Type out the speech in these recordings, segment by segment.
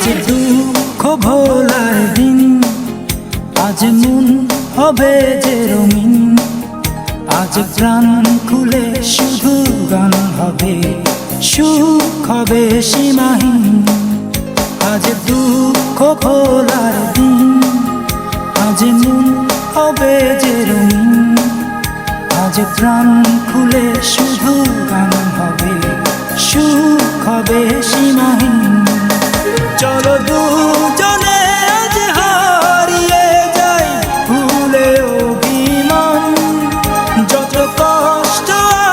আজ দুঃখ ভোলার দিন, আজ মন হবে যে রঙিন, আজ প্রাণ খুলে শুধু গান হবে, সুখ হবে সীমাহীন। আজ দুঃখ ভোলার দিন, আজ মন হবে যে রঙিন, আজ প্রাণ খুলে শুধু গান হবে, সুখ হবে সীমাহীন। চলো দুজনে আজ হারিয়ে যাই ভুলে অভিমান, যত কষ্ট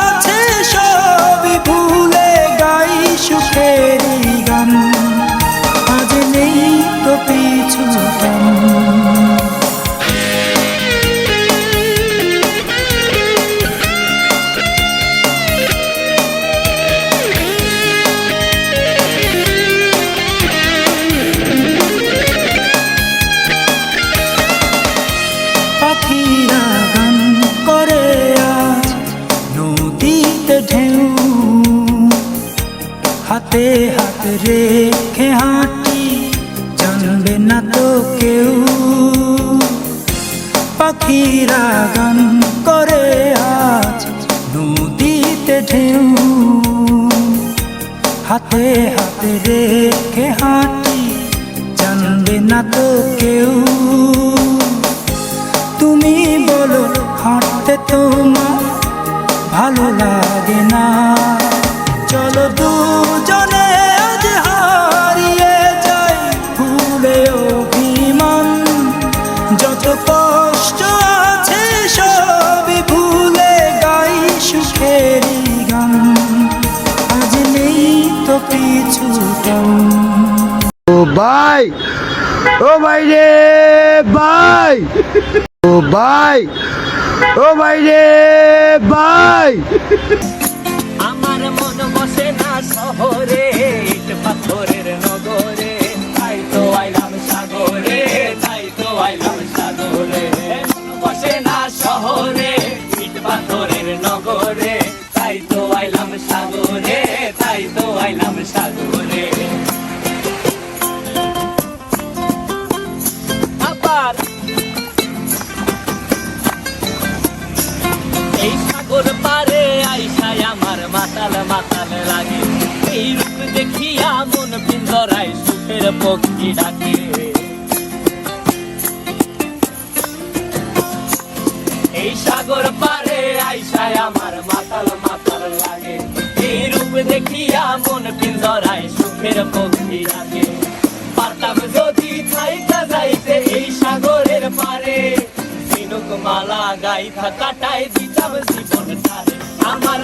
আছে সবই ভুলে গাই সুখেরই গান। আজ নেই তো পিছু টান, পাখিরা গান করে আজ নদীতে ঢেউ, হাতে হাত রেখে হাঁটি জানবে না তো কেউ। পাখিরা গান করে আজ নদীতে ঢেউ, হাতে হাত রেখে হাঁটি জানবে না তো কেউ। তুমি বলো হাঁটতে তোমার ভালো লাগে না, চলো দুজনে আজ হারিয়ে যাই ভুলে অভিমান, যত কষ্ট আছে সবই ভুলে গাই সুখেরই গান। আজ নেই তো পিছু টান। ও ভাই, ও ভাই রে ভাই, ও ভাই, ও ভাই রে ভাই। আমার মন বসে না শহরে, ইট পাথরের নগরে, তাই তো আইলাম সাগরে, তাই তো আইলাম সাগরে। মন বসে না শহরে, ইট পাথরের নগরে, তাই তো আইলাম সাগরে, তাই তো আইলাম সাগরে। আবার এই সাগর পারে আইসায় আমার মাতাল মাতাল লাগে, এই রূপ দেখিয়া মন পিঞ্জরায় সুখের পক্ষী ডাকে। এই সাগর পারে আইসায় আমার মাতাল মাতাল লাগে, এই রূপ দেখিয়া মন পিঞ্জরায় সুখের পক্ষী ডাকে। পারতাম যদি থাইকা যাইতে এই সাগরের পারে, মালা গাইথা কাটাই দিতাম জীবন তারে। আমার